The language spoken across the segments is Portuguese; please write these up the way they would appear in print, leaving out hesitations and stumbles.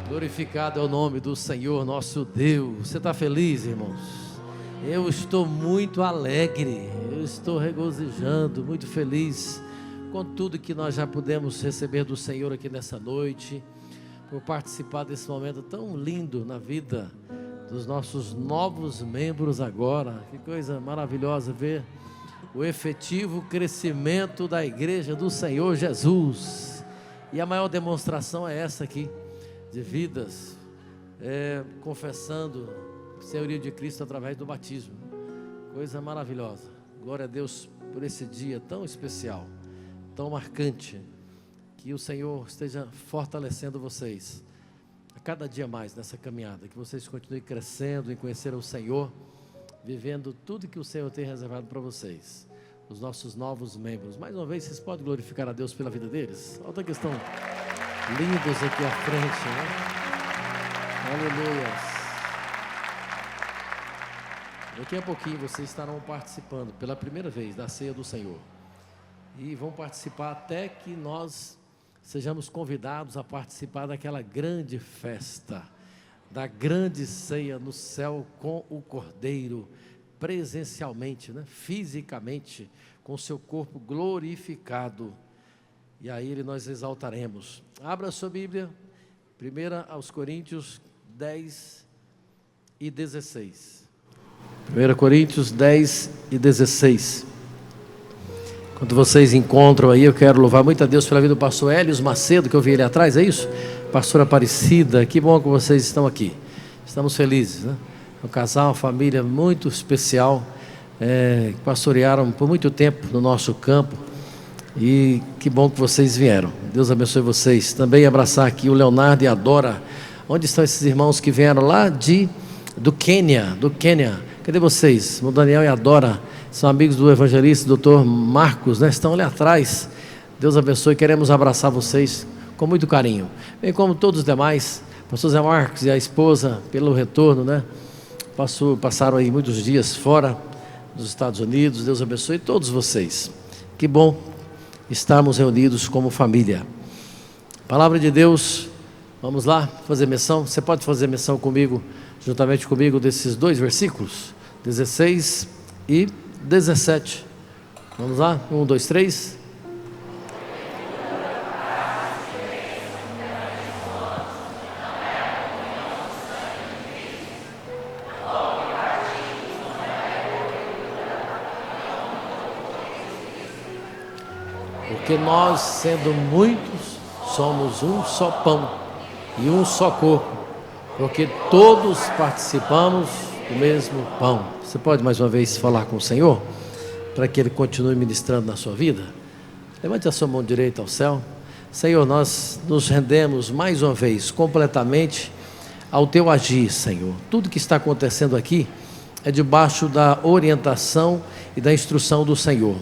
Glorificado é o nome do Senhor nosso Deus. Você está feliz, irmãos? Eu estou muito alegre, eu estou regozijando, muito feliz com tudo que nós já pudemos receber do Senhor aqui nessa noite, por participar desse momento tão lindo na vida dos nossos novos membros agora. Que coisa maravilhosa ver o efetivo crescimento da igreja do Senhor Jesus. E a maior demonstração é essa aqui, de vidas confessando o senhorio de Cristo através do batismo. Coisa maravilhosa. Glória a Deus por esse dia tão especial, tão marcante. Que o Senhor esteja fortalecendo vocês a cada dia mais nessa caminhada, que vocês continuem crescendo em conhecer o Senhor, vivendo tudo que o Senhor tem reservado para vocês, os nossos novos membros. Mais uma vez, vocês podem glorificar a Deus pela vida deles? Olha que estão lindos aqui à frente, né? Aleluia. Daqui a pouquinho vocês estarão participando pela primeira vez da ceia do Senhor, e vão participar até que nós sejamos convidados a participar daquela grande festa, da grande ceia no céu com o Cordeiro, presencialmente, né? Fisicamente, com o seu corpo glorificado. E aí nós exaltaremos. Abra a sua Bíblia, 1 aos Coríntios 10 e 16. 1 Coríntios 10 e 16. Quando vocês encontram aí, eu quero louvar muito a Deus pela vida do pastor Helios Macedo, que eu vi ele atrás, é isso? Pastora Aparecida, que bom que vocês estão aqui. Estamos felizes, né? Um casal, uma família muito especial, que pastorearam por muito tempo no nosso campo. E que bom que vocês vieram. Deus abençoe vocês. Também abraçar aqui o Leonardo e a Dora. Onde estão esses irmãos que vieram lá do Quênia? Cadê vocês? O Daniel e a Dora são amigos do evangelista Dr. Marcos, né? Estão ali atrás. Deus abençoe. Queremos abraçar vocês com muito carinho, bem como todos os demais. Pastor Zé Marcos e a esposa, pelo retorno, né? Passaram aí muitos dias fora dos Estados Unidos. Deus abençoe todos vocês. Que bom estarmos reunidos como família. Palavra de Deus. Vamos lá fazer menção. Você pode fazer menção comigo, juntamente comigo, desses dois versículos, 16 e 17. Vamos lá, 1, 2, 3. Porque nós, sendo muitos, somos um só pão e um só corpo, porque todos participamos do mesmo pão. Você pode mais uma vez falar com o Senhor, para que Ele continue ministrando na sua vida? Levante a sua mão direita ao céu. Senhor, nós nos rendemos mais uma vez completamente ao Teu agir, Senhor. Tudo que está acontecendo aqui é debaixo da orientação e da instrução do Senhor.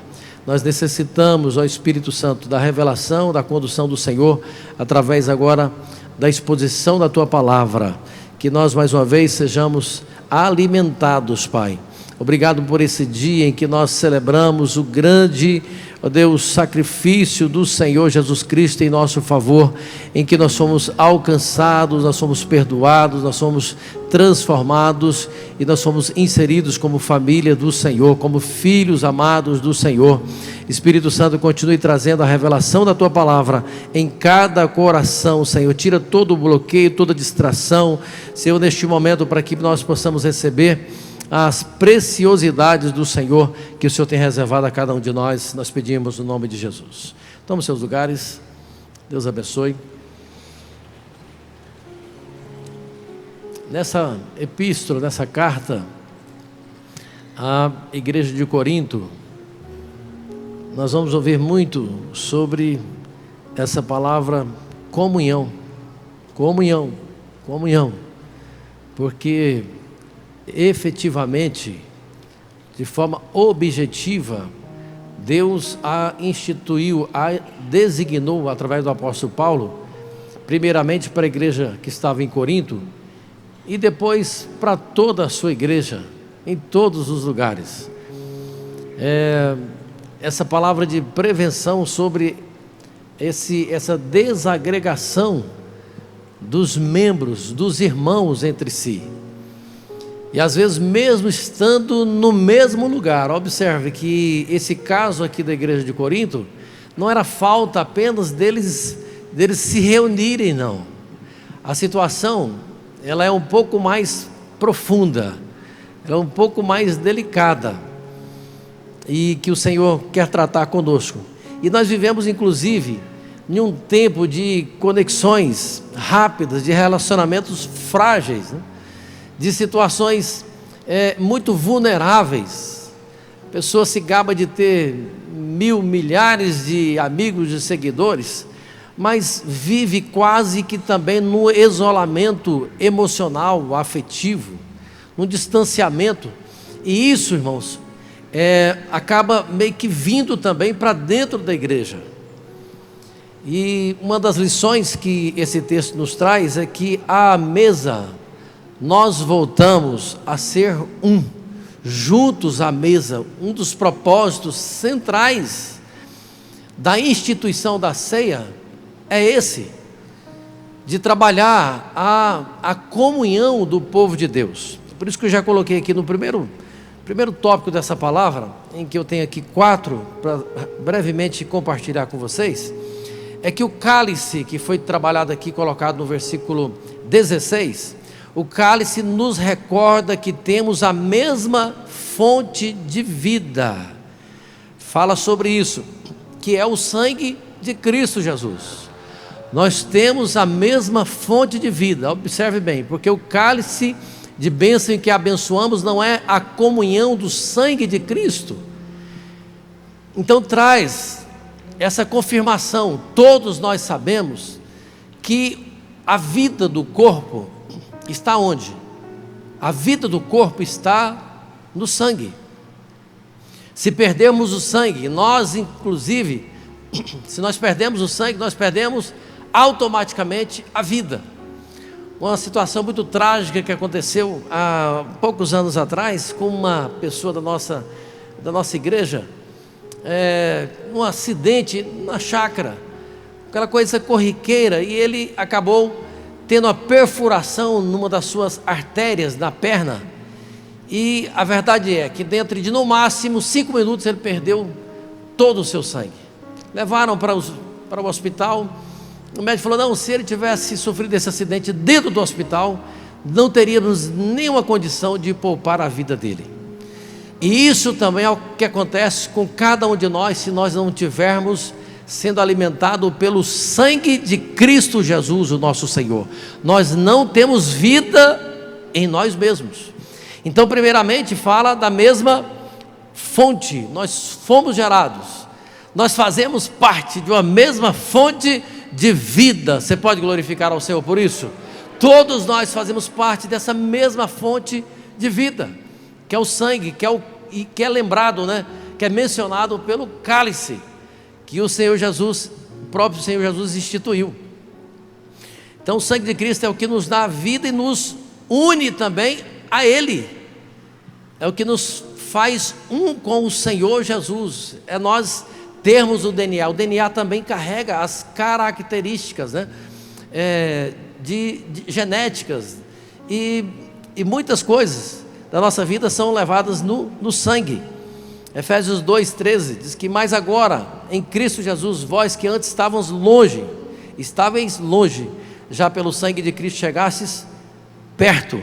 Nós necessitamos, ó Espírito Santo, da revelação, da condução do Senhor, através agora da exposição da Tua palavra, que nós mais uma vez sejamos alimentados, Pai. Obrigado por esse dia em que nós celebramos o grande, ó Deus, sacrifício do Senhor Jesus Cristo em nosso favor, em que nós somos alcançados, nós somos perdoados, nós somos transformados e nós somos inseridos como família do Senhor, como filhos amados do Senhor. Espírito Santo, continue trazendo a revelação da Tua palavra em cada coração, Senhor. Tira todo o bloqueio, toda distração, Senhor, neste momento, para que nós possamos receber as preciosidades do Senhor que o Senhor tem reservado a cada um de nós. Nós pedimos no nome de Jesus. Tome seus lugares. Deus abençoe. Nessa epístola, nessa carta à igreja de Corinto, nós vamos ouvir muito sobre essa palavra comunhão. Comunhão. Porque efetivamente, de forma objetiva, Deus a instituiu, a designou através do apóstolo Paulo, primeiramente para a igreja que estava em Corinto, e depois para toda a sua igreja, em todos os lugares. Essa palavra de prevenção sobre essa desagregação dos membros, dos irmãos entre si. E às vezes mesmo estando no mesmo lugar, observe que esse caso aqui da igreja de Corinto, não era falta apenas deles se reunirem, não. A situação, ela é um pouco mais profunda, ela é um pouco mais delicada, e que o Senhor quer tratar conosco. E nós vivemos inclusive em um tempo de conexões rápidas, de relacionamentos frágeis, né? De situações muito vulneráveis. A pessoa se gaba de ter milhares de amigos e seguidores, mas vive quase que também no isolamento emocional, afetivo, no distanciamento. E isso, irmãos, acaba meio que vindo também para dentro da igreja. E uma das lições que esse texto nos traz é que à mesa nós voltamos a ser juntos à mesa. Um dos propósitos centrais da instituição da ceia é esse, de trabalhar a comunhão do povo de Deus. Por isso que eu já coloquei aqui no primeiro tópico dessa palavra, em que eu tenho aqui 4 para brevemente compartilhar com vocês, é que o cálice que foi trabalhado aqui, colocado no versículo 16, o cálice nos recorda que temos a mesma fonte de vida. Fala sobre isso, que é o sangue de Cristo Jesus. Nós temos a mesma fonte de vida. Observe bem, porque o cálice de bênção em que abençoamos não é a comunhão do sangue de Cristo. Então traz essa confirmação. Todos nós sabemos que a vida do corpo está onde? A vida do corpo está no sangue. Se perdermos o sangue, nós inclusive, se nós perdemos o sangue, nós perdemos automaticamente a vida. Uma situação muito trágica que aconteceu há poucos anos atrás com uma pessoa da nossa igreja, um acidente na chácara, aquela coisa corriqueira, e ele acabou tendo uma perfuração numa das suas artérias na perna, e a verdade é que dentro de no máximo 5 minutos ele perdeu todo o seu sangue. Levaram para o hospital. O médico falou: não, se ele tivesse sofrido esse acidente dentro do hospital, não teríamos nenhuma condição de poupar a vida dele. E isso também é o que acontece com cada um de nós, se nós não tivermos sendo alimentado pelo sangue de Cristo Jesus, o nosso Senhor. Nós não temos vida em nós mesmos. Então, primeiramente, fala da mesma fonte. Nós fomos gerados, nós fazemos parte de uma mesma fonte de vida. Você pode glorificar ao Senhor por isso? Todos nós fazemos parte dessa mesma fonte de vida, que é o sangue, que é lembrado, né? Que é mencionado pelo cálice que o Senhor Jesus, o próprio Senhor Jesus instituiu. Então o sangue de Cristo é o que nos dá a vida e nos une também a Ele, é o que nos faz com o Senhor Jesus, é nós termos o DNA também carrega as características, né? De genéticas, e muitas coisas da nossa vida são levadas no sangue. Efésios 2,13 diz que: mas agora, em Cristo Jesus, vós que antes estáveis longe, já pelo sangue de Cristo chegastes perto,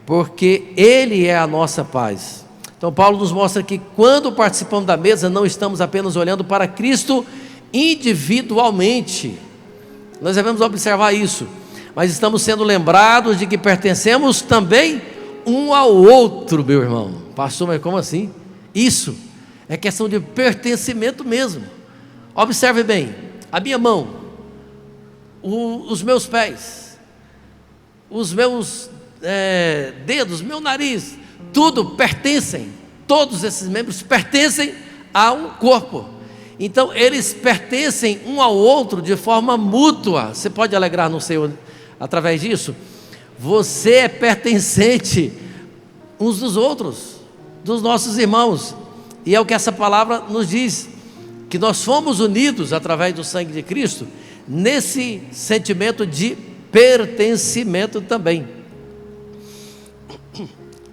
porque Ele é a nossa paz. Então Paulo nos mostra que quando participamos da mesa, não estamos apenas olhando para Cristo individualmente, nós devemos observar isso, mas estamos sendo lembrados de que pertencemos também um ao outro, meu irmão. Pastor, mas como assim? Isso é questão de pertencimento mesmo. Observe bem, a minha mão, os meus pés, os meus dedos, meu nariz, tudo pertencem, todos esses membros pertencem a um corpo. Então eles pertencem um ao outro de forma mútua. Você pode alegrar no Senhor através disso? Você é pertencente uns dos outros, dos nossos irmãos, e é o que essa palavra nos diz, que nós fomos unidos através do sangue de Cristo, nesse sentimento de pertencimento também.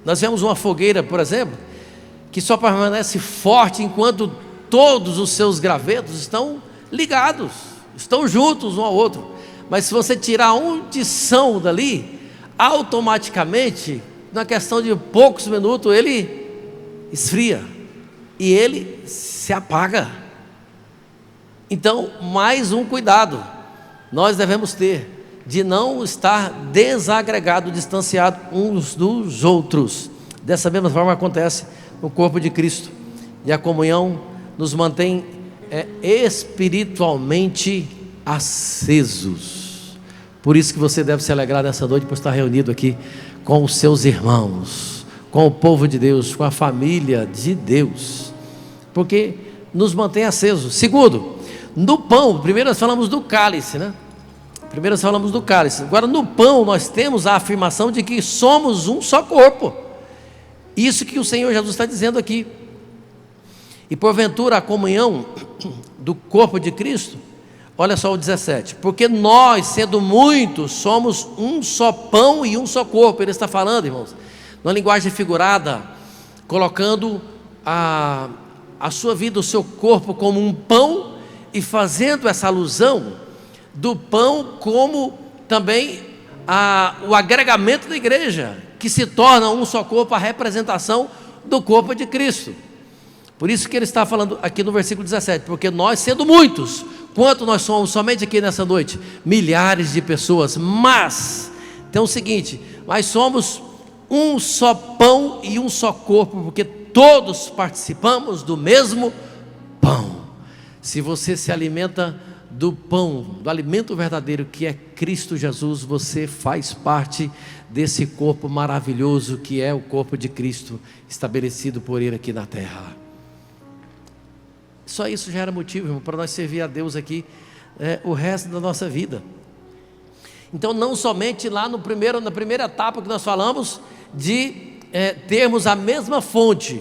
Nós vemos uma fogueira, por exemplo, que só permanece forte enquanto todos os seus gravetos estão ligados, estão juntos um ao outro. Mas se você tirar um tição dali, automaticamente, na questão de poucos minutos, ele esfria e ele se apaga. Então, mais um cuidado nós devemos ter, de não estar desagregado, distanciado uns dos outros. Dessa mesma forma acontece no corpo de Cristo, e a comunhão nos mantém espiritualmente acesos. Por isso que você deve se alegrar nessa noite por estar reunido aqui com os seus irmãos, com o povo de Deus, com a família de Deus, porque nos mantém acesos. Segundo, no pão, primeiro nós falamos do cálice, né? Primeiro nós falamos do cálice. Agora no pão nós temos a afirmação de que somos um só corpo. Isso que o Senhor Jesus está dizendo aqui. E porventura a comunhão do corpo de Cristo, olha só o 17, porque nós, sendo muitos, somos um só pão e um só corpo. Ele está falando, irmãos, numa linguagem figurada, colocando a sua vida, o seu corpo como um pão, e fazendo essa alusão do pão como também o agregamento da igreja, que se torna um só corpo, a representação do corpo de Cristo. Por isso que ele está falando aqui no versículo 17, porque nós, sendo muitos, quanto nós somos somente aqui nessa noite? Milhares de pessoas, mas tem o seguinte, mas somos um só pão e um só corpo, porque todos participamos do mesmo pão. Se você se alimenta do pão, do alimento verdadeiro que é Cristo Jesus, você faz parte desse corpo maravilhoso que é o corpo de Cristo, estabelecido por Ele aqui na terra. Só isso já era motivo, irmão, para nós servir a Deus aqui o resto da nossa vida. Então, não somente lá na primeira etapa que nós falamos de termos a mesma fonte,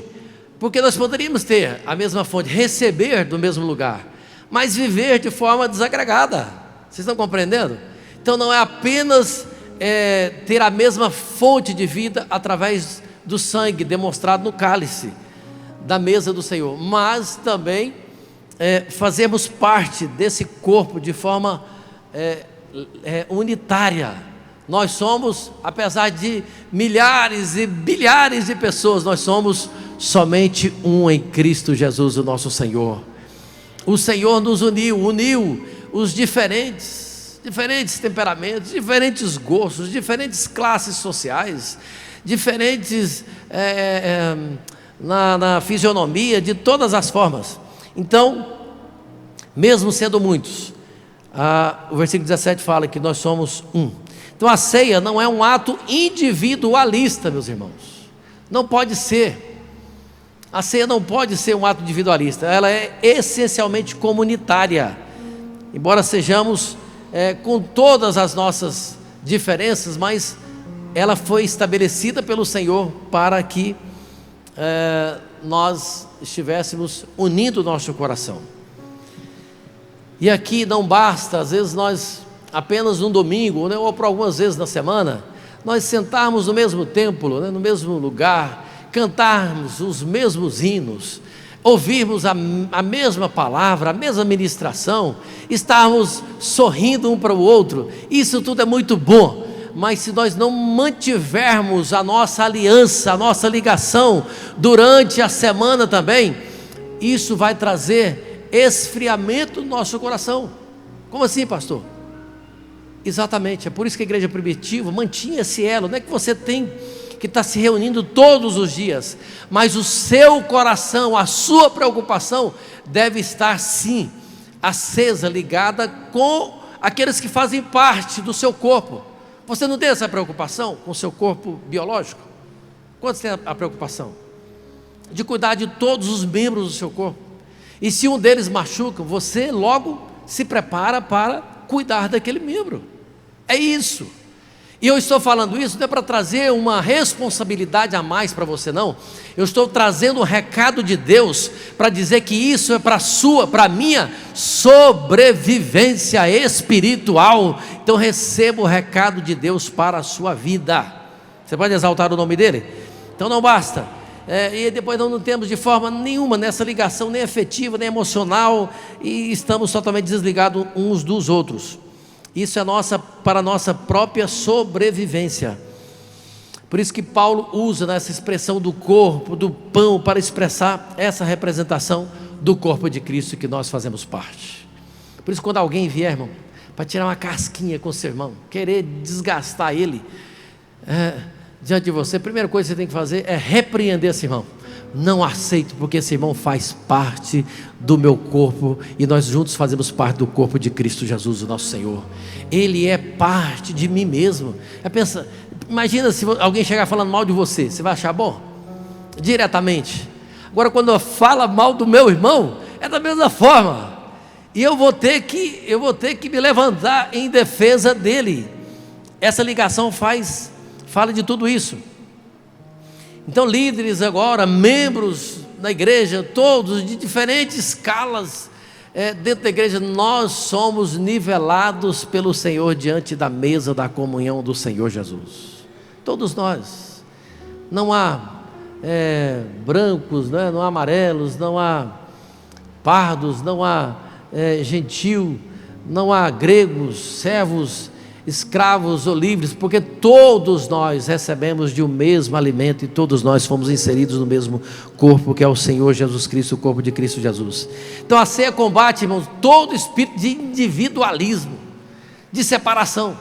porque nós poderíamos ter a mesma fonte, receber do mesmo lugar, mas viver de forma desagregada. Vocês estão compreendendo? Então não é apenas ter a mesma fonte de vida através do sangue demonstrado no cálice da mesa do Senhor, mas também fazermos parte desse corpo de forma unitária. Nós somos, apesar de milhares e bilhares de pessoas, nós somos somente um em Cristo Jesus, o nosso Senhor. O Senhor nos uniu os diferentes temperamentos, diferentes gostos, diferentes classes sociais, diferentes na fisionomia, de todas as formas. Então, mesmo sendo muitos, o versículo 17 fala que nós somos um. Então a ceia não é um ato individualista, meus irmãos, não pode ser. A ceia não pode ser um ato individualista, ela é essencialmente comunitária. Embora sejamos com todas as nossas diferenças, mas ela foi estabelecida pelo Senhor para que nós estivéssemos unindo o nosso coração. E aqui não basta, às vezes nós, apenas um domingo, né, ou por algumas vezes na semana, nós sentarmos no mesmo templo, né, no mesmo lugar, cantarmos os mesmos hinos, ouvirmos a mesma palavra, a mesma ministração, estarmos sorrindo um para o outro. Isso tudo é muito bom, mas se nós não mantivermos a nossa aliança, a nossa ligação durante a semana também, isso vai trazer esfriamento no nosso coração. Como assim, pastor? Exatamente, é por isso que a igreja primitiva mantinha esse elo. Não é que você tem que estar se reunindo todos os dias, mas o seu coração, a sua preocupação deve estar sim acesa, ligada com aqueles que fazem parte do seu corpo. Você não tem essa preocupação com o seu corpo biológico? Quantos têm a preocupação de cuidar de todos os membros do seu corpo? E se um deles machuca, você logo se prepara para cuidar daquele membro. É isso. E eu estou falando isso não é para trazer uma responsabilidade a mais para você, não. Eu estou trazendo um recado de Deus para dizer que isso é para a minha sobrevivência espiritual. Então receba o recado de Deus para a sua vida. Você pode exaltar o nome dele? Então não basta. E depois não temos de forma nenhuma nessa ligação, nem afetiva, nem emocional, e estamos totalmente desligados uns dos outros. Isso é para a nossa própria sobrevivência. Por isso que Paulo usa nessa expressão do corpo, do pão, para expressar essa representação do corpo de Cristo que nós fazemos parte. Por isso, quando alguém vier, irmão, para tirar uma casquinha com o seu irmão, querer desgastar ele diante de você, a primeira coisa que você tem que fazer é repreender esse irmão. Não aceito, porque esse irmão faz parte do meu corpo, e nós juntos fazemos parte do corpo de Cristo Jesus, o nosso Senhor. Ele é parte de mim mesmo. Imagina se alguém chegar falando mal de você, você vai achar bom? Diretamente. Agora, quando fala mal do meu irmão, é da mesma forma, e eu vou ter que me levantar em defesa dele. Essa ligação fala de tudo isso. Então, líderes agora, membros da igreja, todos de diferentes escalas dentro da igreja, nós somos nivelados pelo Senhor diante da mesa da comunhão do Senhor Jesus. Todos nós. Não há brancos, não há amarelos, não há pardos, não há gentil, não há gregos, servos, escravos ou livres, porque todos nós recebemos de um mesmo alimento, e todos nós fomos inseridos no mesmo corpo, que é o Senhor Jesus Cristo, o corpo de Cristo Jesus. Então a ceia combate, irmãos, todo espírito de individualismo, de separação.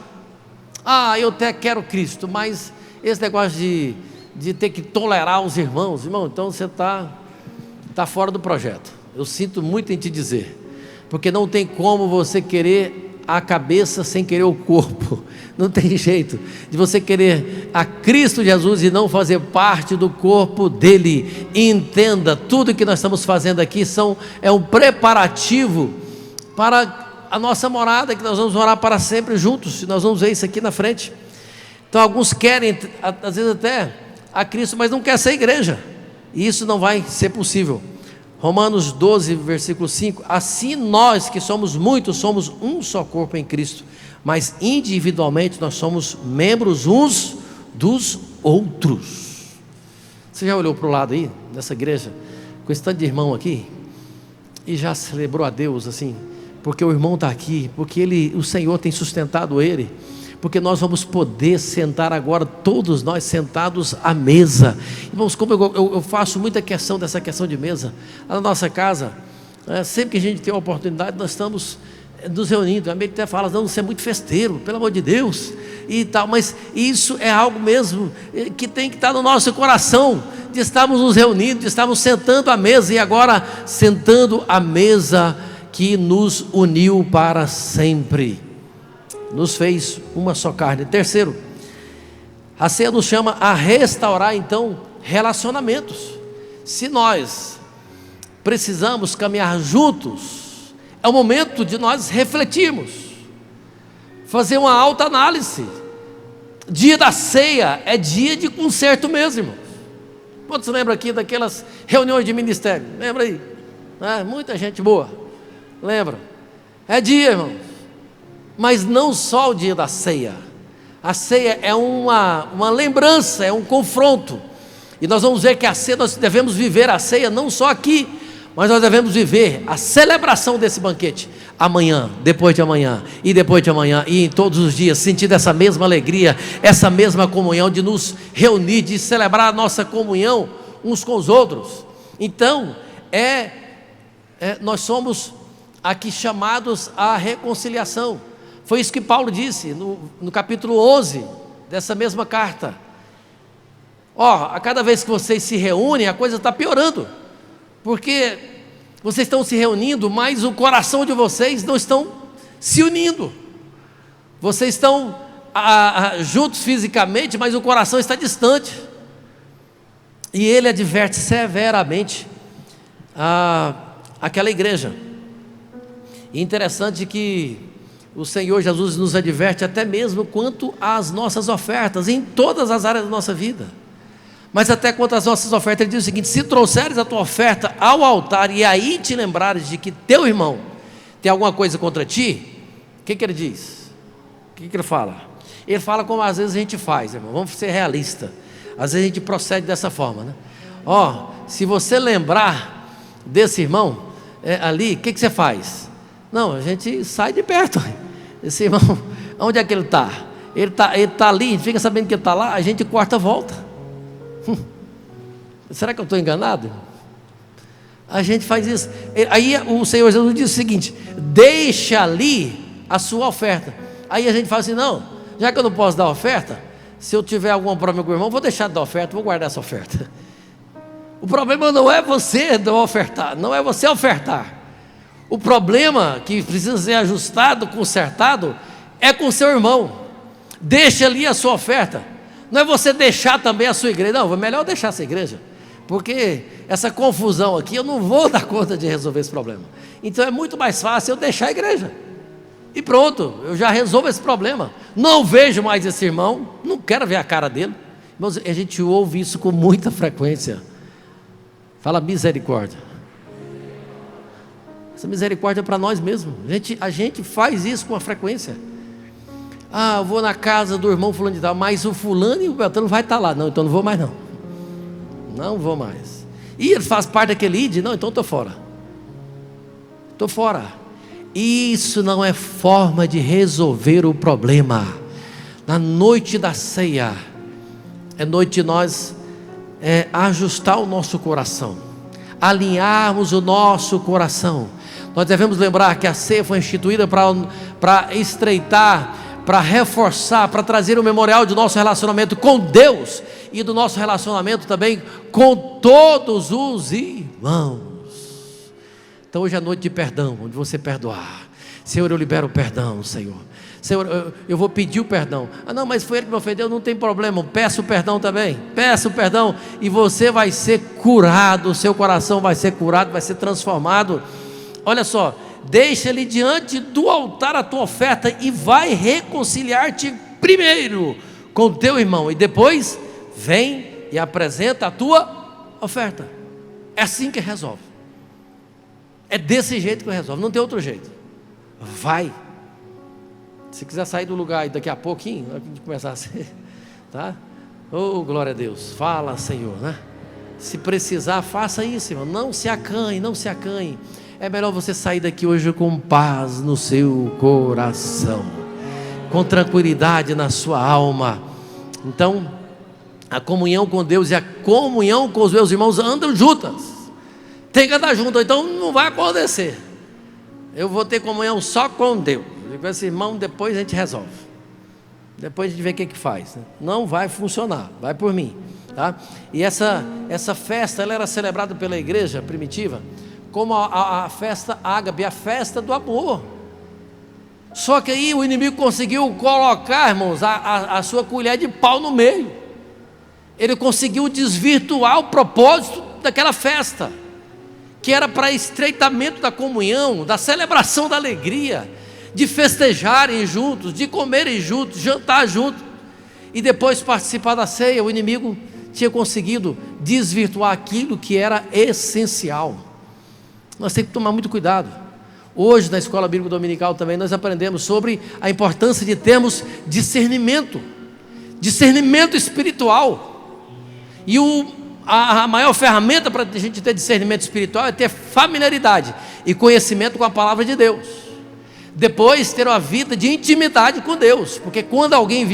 Eu até quero Cristo, mas esse negócio de ter que tolerar os irmãos, irmão, então você está fora do projeto. Eu sinto muito em te dizer, porque não tem como você querer a cabeça sem querer o corpo. Não tem jeito de você querer a Cristo Jesus e não fazer parte do corpo dele. E entenda, tudo que nós estamos fazendo aqui é um preparativo para a nossa morada, que nós vamos morar para sempre juntos. Nós vamos ver isso aqui na frente. Então alguns querem, às vezes até a Cristo, mas não quer ser igreja, e isso não vai ser possível. Romanos 12, versículo 5: assim nós que somos muitos, somos um só corpo em Cristo, mas individualmente nós somos membros uns dos outros. Você já olhou para o lado aí, dessa igreja, com esse tanto de irmão aqui, e já celebrou a Deus assim, porque o irmão está aqui, porque o Senhor tem sustentado ele, porque nós vamos poder sentar agora, todos nós sentados à mesa. Irmãos, como eu faço muita questão dessa questão de mesa, na nossa casa, sempre que a gente tem a oportunidade, nós estamos nos reunindo. A gente até fala, não, você é muito festeiro, pelo amor de Deus, e tal, mas isso é algo mesmo que tem que estar no nosso coração, de estarmos nos reunindo, de estarmos sentando à mesa, e agora sentando à mesa que nos uniu para sempre, nos fez uma só carne. Terceiro, a ceia nos chama a restaurar então relacionamentos. Se nós precisamos caminhar juntos, é o momento de nós refletirmos, fazer uma autoanálise. Dia da ceia é dia de conserto mesmo, irmãos. Quantos lembram aqui daquelas reuniões de ministério? Lembra aí? Muita gente boa lembra. É dia, irmãos. Mas não só o dia da ceia. A ceia é uma lembrança, é um confronto. E nós vamos ver que a ceia, nós devemos viver a ceia não só aqui, mas nós devemos viver a celebração desse banquete amanhã, depois de amanhã, e depois de amanhã, e em todos os dias, sentindo essa mesma alegria, essa mesma comunhão, de nos reunir, de celebrar a nossa comunhão uns com os outros. Então, nós somos aqui chamados à reconciliação. Foi isso que Paulo disse no capítulo 11 dessa mesma carta. A cada vez que vocês se reúnem, a coisa está piorando, porque vocês estão se reunindo, mas o coração de vocês não estão se unindo. Vocês estão juntos fisicamente, mas o coração está distante. E ele adverte severamente aquela igreja. E interessante que o Senhor Jesus nos adverte até mesmo quanto às nossas ofertas, em todas as áreas da nossa vida. Mas até quanto às nossas ofertas, ele diz o seguinte: se trouxeres a tua oferta ao altar e aí te lembrares de que teu irmão tem alguma coisa contra ti, o que ele diz? O que ele fala? Ele fala como às vezes a gente faz, irmão. Vamos ser realistas. Às vezes a gente procede dessa forma, né? Se você lembrar desse irmão ali, o que você faz? Não, a gente sai de perto. Esse irmão, onde é que ele está? Ele tá ali, a gente fica sabendo que ele está lá, a gente corta a volta. Será que eu estou enganado? A gente faz isso. Aí o Senhor Jesus diz o seguinte: deixa ali a sua oferta. Aí a gente fala assim: não, já que eu não posso dar oferta, se eu tiver algum problema com o irmão, vou deixar de dar oferta, vou guardar essa oferta. O problema não é você não ofertar, não é você ofertar. O problema que precisa ser ajustado, consertado, é com o seu irmão. Deixa ali a sua oferta. Não é você deixar também a sua igreja. Não, é melhor deixar essa igreja, porque essa confusão aqui eu não vou dar conta de resolver esse problema. Então é muito mais fácil eu deixar a igreja e pronto, eu já resolvo esse problema. Não vejo mais esse irmão, não quero ver a cara dele. Irmãos, a gente ouve isso com muita frequência. Fala misericórdia. Essa misericórdia é para nós mesmos. A gente faz isso com a frequência. Eu vou na casa do irmão fulano de tal, mas o fulano e o Beltrano vai estar lá. Não, então não vou mais não. Não vou mais. E ele faz parte daquele ID? Não, então estou fora. Estou fora. Isso não é forma de resolver o problema. Na noite da ceia, é noite de nós ajustar o nosso coração, alinharmos o nosso coração. Nós devemos lembrar que a ceia foi instituída para estreitar, para reforçar, para trazer o memorial do nosso relacionamento com Deus e do nosso relacionamento também com todos os irmãos. Então hoje é noite de perdão, onde você perdoar. Senhor, eu libero o perdão, Senhor. Senhor, eu vou pedir o perdão. Não, mas foi ele que me ofendeu, não tem problema, peça o perdão também. Peça o perdão e você vai ser curado, o seu coração vai ser curado, vai ser transformado. Olha só, deixa ele diante do altar a tua oferta e vai reconciliar-te primeiro com o teu irmão, e depois vem e apresenta a tua oferta. É assim que resolve. É desse jeito que resolve, não tem outro jeito. Vai. Se quiser sair do lugar e daqui a pouquinho, a gente começar a ser, tá? Oh, glória a Deus. Fala, Senhor, né? Se precisar, faça isso, irmão. Não se acanhe, não se acanhe. É melhor você sair daqui hoje com paz no seu coração, com tranquilidade na sua alma. Então, a comunhão com Deus e a comunhão com os meus irmãos andam juntas. Tem que andar junto, então não vai acontecer. Eu vou ter comunhão só com Deus. Com esse irmão, depois a gente resolve. Depois a gente vê o que faz, né? Não vai funcionar, vai por mim, tá? E essa festa, ela era celebrada pela igreja primitiva como a festa ágape, a festa do amor. Só que aí o inimigo conseguiu colocar, irmãos, a sua colher de pau no meio. Ele conseguiu desvirtuar o propósito daquela festa, que era para estreitamento da comunhão, da celebração da alegria, de festejarem juntos, de comerem juntos, jantar juntos, e depois participar da ceia. O inimigo tinha conseguido desvirtuar aquilo que era essencial. Nós temos que tomar muito cuidado. Hoje na escola bíblica dominical também nós aprendemos sobre a importância de termos discernimento espiritual. E a maior ferramenta para a gente ter discernimento espiritual é ter familiaridade e conhecimento com a palavra de Deus. Depois ter uma vida de intimidade com Deus, porque quando alguém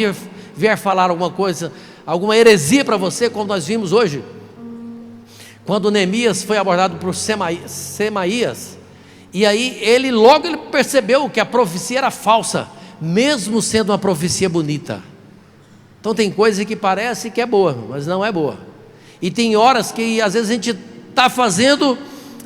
vier falar alguma coisa, alguma heresia para você, como nós vimos hoje, quando Neemias foi abordado por Semaías, e aí ele percebeu que a profecia era falsa, mesmo sendo uma profecia bonita. Então tem coisa que parece que é boa, mas não é boa. E tem horas que às vezes a gente está fazendo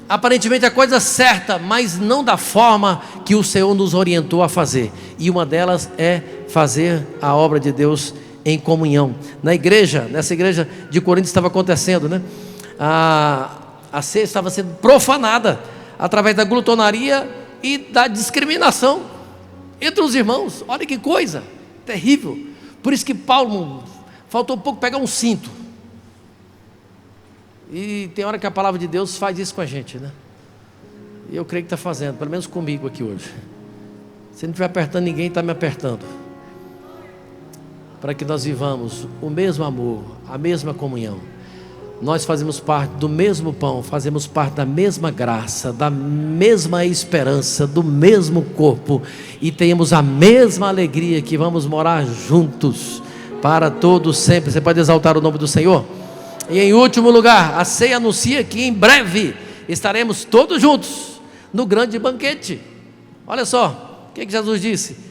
aparentemente a coisa certa, mas não da forma que o Senhor nos orientou a fazer. E uma delas é fazer a obra de Deus em comunhão. Nessa igreja de Corinto estava acontecendo, né? A ceia estava sendo profanada através da glutonaria e da discriminação. entre os irmãos. Olha que coisa terrível. Por isso que Paulo faltou um pouco pegar um cinto. E tem hora que a palavra de Deus faz isso com a gente, né? E eu creio que está fazendo, pelo menos comigo aqui hoje. Se não estiver apertando ninguém, está me apertando. Para que nós vivamos o mesmo amor, a mesma comunhão. Nós fazemos parte do mesmo pão, fazemos parte da mesma graça, da mesma esperança, do mesmo corpo, e temos a mesma alegria, que vamos morar juntos para todos sempre. Você pode exaltar o nome do Senhor? E em último lugar, a ceia anuncia que em breve estaremos todos juntos no grande banquete. Olha só, o que Jesus disse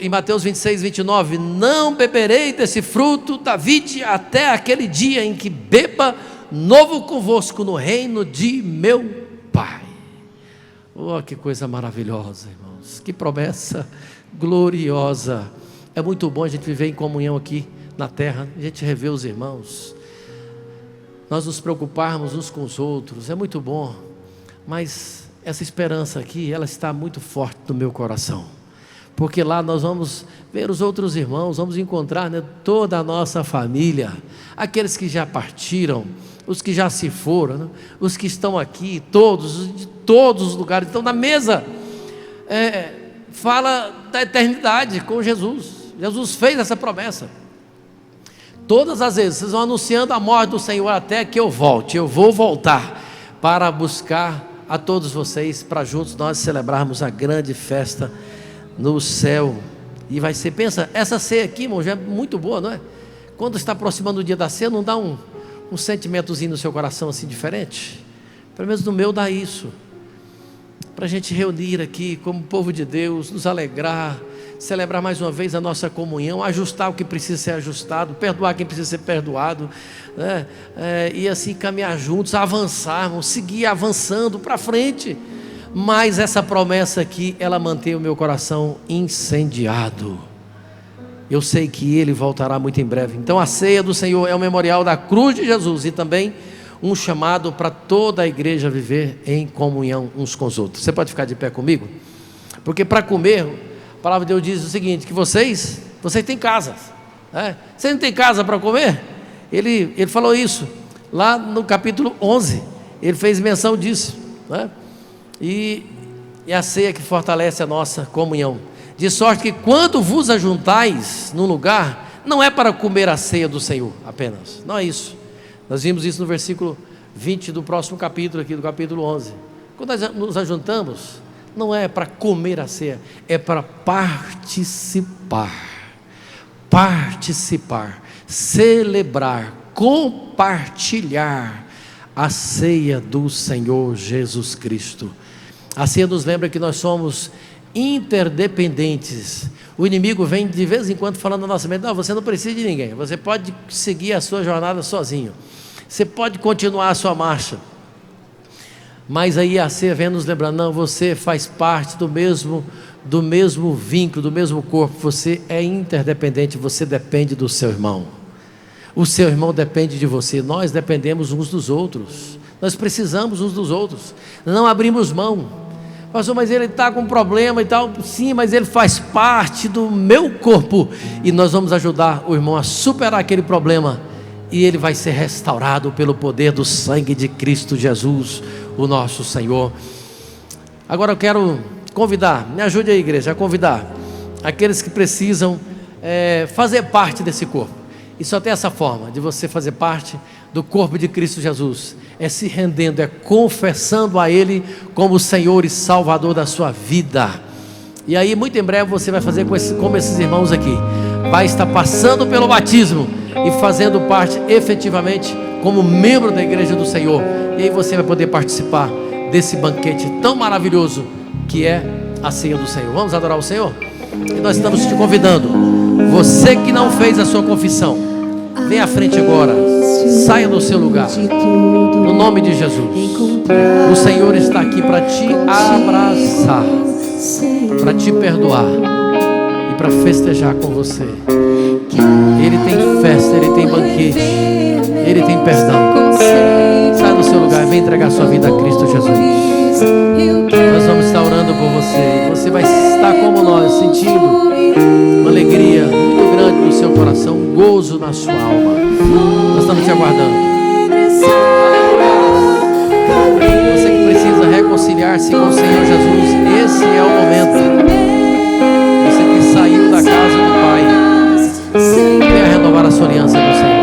em Mateus 26, 29, não beberei desse fruto da vide até aquele dia em que beba novo convosco no reino de meu Pai. Oh, que coisa maravilhosa, irmãos, que promessa gloriosa. É muito bom a gente viver em comunhão aqui na terra, a gente rever os irmãos, nós nos preocuparmos uns com os outros, é muito bom. Mas essa esperança aqui, ela está muito forte no meu coração, porque lá nós vamos ver os outros irmãos, vamos encontrar, né, toda a nossa família, aqueles que já partiram, os que já se foram, né, os que estão aqui, todos, de todos os lugares. Então na mesa fala da eternidade com Jesus. Jesus fez essa promessa. Todas as vezes vocês vão anunciando a morte do Senhor até que eu volte. Eu vou voltar para buscar a todos vocês, para juntos nós celebrarmos a grande festa no céu. E vai ser, pensa, essa ceia aqui, irmão, já é muito boa, não é? Quando está aproximando o dia da ceia, não dá um sentimentozinho no seu coração assim diferente? Pelo menos no meu dá isso, para a gente reunir aqui como povo de Deus, nos alegrar, celebrar mais uma vez a nossa comunhão, ajustar o que precisa ser ajustado, perdoar quem precisa ser perdoado, né? E assim caminhar juntos, avançarmos, seguir avançando para frente. Mas essa promessa aqui, ela mantém o meu coração incendiado. Eu sei que Ele voltará muito em breve. Então a ceia do Senhor é o memorial da cruz de Jesus, e também um chamado para toda a igreja viver em comunhão uns com os outros. Você pode ficar de pé comigo? Porque para comer, a palavra de Deus diz o seguinte, que vocês têm casas, né? Vocês não têm casa para comer? Ele falou isso lá no capítulo 11, ele fez menção disso, né? E a ceia que fortalece a nossa comunhão, de sorte que quando vos ajuntais num lugar, não é para comer a ceia do Senhor apenas, não é isso. Nós vimos isso no versículo 20 do próximo capítulo aqui, do capítulo 11. Quando nós nos ajuntamos, não é para comer a ceia, é para participar, celebrar, compartilhar a ceia do Senhor Jesus Cristo. A ceia nos lembra que nós somos interdependentes. O inimigo vem de vez em quando falando na nossa mente, não, você não precisa de ninguém, você pode seguir a sua jornada sozinho, você pode continuar a sua marcha. Mas aí a ceia vem nos lembrando, não, você faz parte do mesmo vínculo, do mesmo corpo, você é interdependente, você depende do seu irmão, o seu irmão depende de você, nós dependemos uns dos outros, nós precisamos uns dos outros, não abrimos mão. Pastor, mas ele está com problema e tal, sim, mas ele faz parte do meu corpo, e nós vamos ajudar o irmão a superar aquele problema, e ele vai ser restaurado pelo poder do sangue de Cristo Jesus, o nosso Senhor. Agora eu quero convidar, me ajude aí, igreja, a convidar aqueles que precisam fazer parte desse corpo, e só tem essa forma de você fazer parte do corpo de Cristo Jesus, é se rendendo, é confessando a Ele como o Senhor e Salvador da sua vida. E aí muito em breve você vai fazer como esses irmãos aqui, vai estar passando pelo batismo e fazendo parte efetivamente como membro da igreja do Senhor, e aí você vai poder participar desse banquete tão maravilhoso que é a ceia do Senhor. Vamos adorar o Senhor? E nós estamos te convidando, você que não fez a sua confissão, vem à frente agora, saia do seu lugar, no nome de Jesus. O Senhor está aqui para te abraçar, para te perdoar e para festejar com você. Ele tem festa, Ele tem banquete, Ele tem perdão. Saia do seu lugar e vem entregar sua vida a Cristo Jesus. Nós vamos estar orando por você. Você vai estar como nós, sentindo uma alegria muito grande no seu coração, um gozo na sua alma. Nós estamos te aguardando. Você que precisa reconciliar-se com o Senhor Jesus, esse é o momento. Você que saiu da casa do Pai, venha renovar a sua aliança com o Senhor.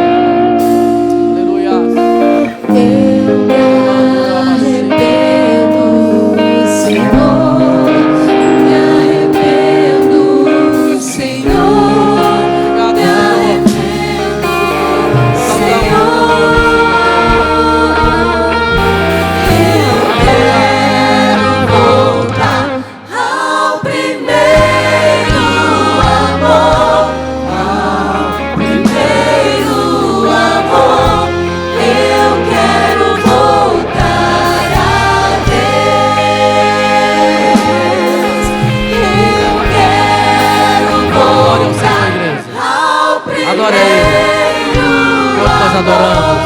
Adoramos,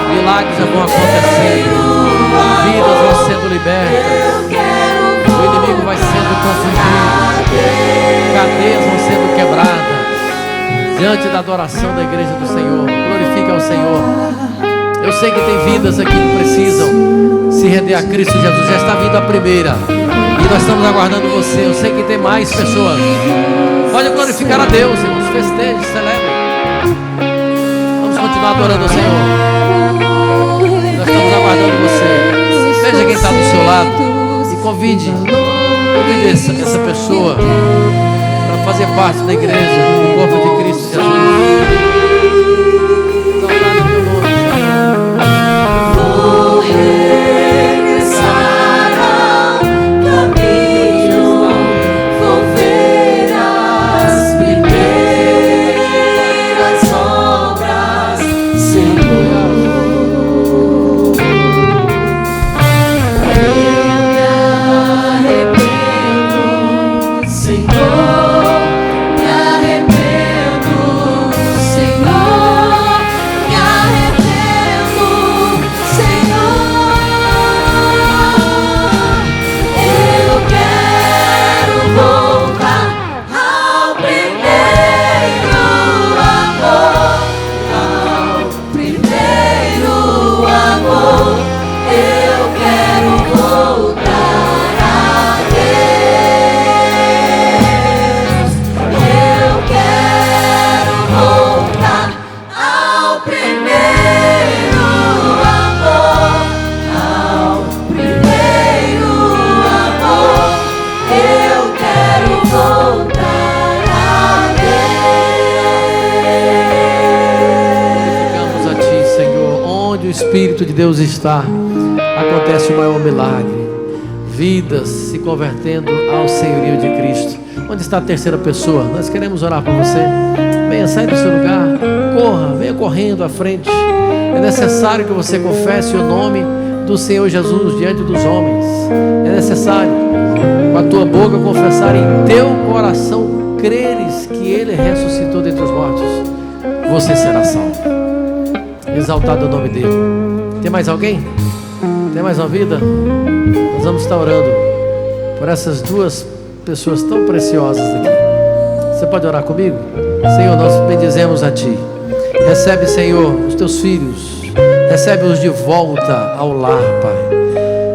milagres vão acontecer, vidas vão sendo libertas, o inimigo vai sendo confundido, cadeias vão sendo quebradas, diante da adoração da igreja do Senhor. Glorifica ao Senhor. Eu sei que tem vidas aqui que precisam se render a Cristo Jesus. Já está vindo a primeira e nós estamos aguardando você. Eu sei que tem mais pessoas. Pode glorificar a Deus, irmãos. Festeje, celebre. Continuar adorando o Senhor. Nós estamos aguardando você. Veja quem está do seu lado e convide essa pessoa para fazer parte da igreja, do corpo de Cristo Jesus. Vou regressar ao caminho, vou ver as primeiras obras, Senhor. Eu me arrependo, Senhor. Me arrependo, Senhor. Me arrependo, Senhor. Eu quero voltar ao primeiro amor, ao primeiro amor. Eu quero voltar a Deus. Eu quero voltar ao primeiro amor, ao primeiro amor. Eu quero voltar a Deus. Glorificamos a Ti, Senhor. Onde o Espírito de Deus está, acontece o maior milagre. Vidas se convertendo ao senhorio de Cristo. Onde está a terceira pessoa? Nós queremos orar por você. Venha, sai do seu lugar, corra, venha correndo à frente. É necessário que você confesse o nome do Senhor Jesus diante dos homens. É necessário, com a tua boca, confessar em teu coração, creres que Ele ressuscitou dentre os mortos. Você será salvo. Exaltado é o nome dEle. Tem mais alguém? Tem mais uma vida? Nós vamos estar orando por essas duas pessoas tão preciosas aqui. Você pode orar comigo? Senhor, nós bendizemos a Ti. Recebe, Senhor, os Teus filhos. Recebe-os de volta ao lar, Pai.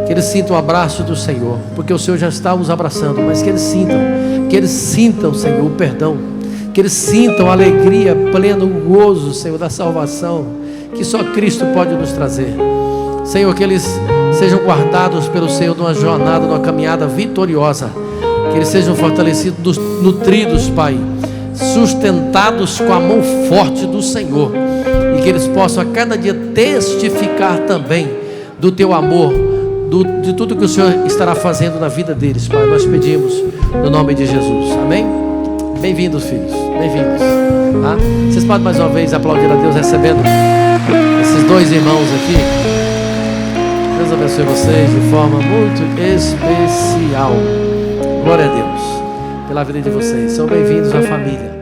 Que eles sintam o abraço do Senhor, porque o Senhor já está os abraçando, mas que eles sintam, Senhor, o perdão. Que eles sintam a alegria plena, o gozo, Senhor, da salvação, que só Cristo pode nos trazer. Senhor, que eles sejam guardados pelo Senhor numa jornada, numa caminhada vitoriosa. Que eles sejam fortalecidos, nutridos, Pai, sustentados com a mão forte do Senhor. E que eles possam a cada dia testificar também do Teu amor, de tudo que o Senhor estará fazendo na vida deles, Pai. Nós pedimos no nome de Jesus, amém? Bem-vindos, filhos, bem-vindos, tá? Vocês podem mais uma vez aplaudir a Deus recebendo esses dois irmãos aqui. Deus abençoe vocês de forma muito especial. Glória a Deus pela vida de vocês. São bem-vindos à família.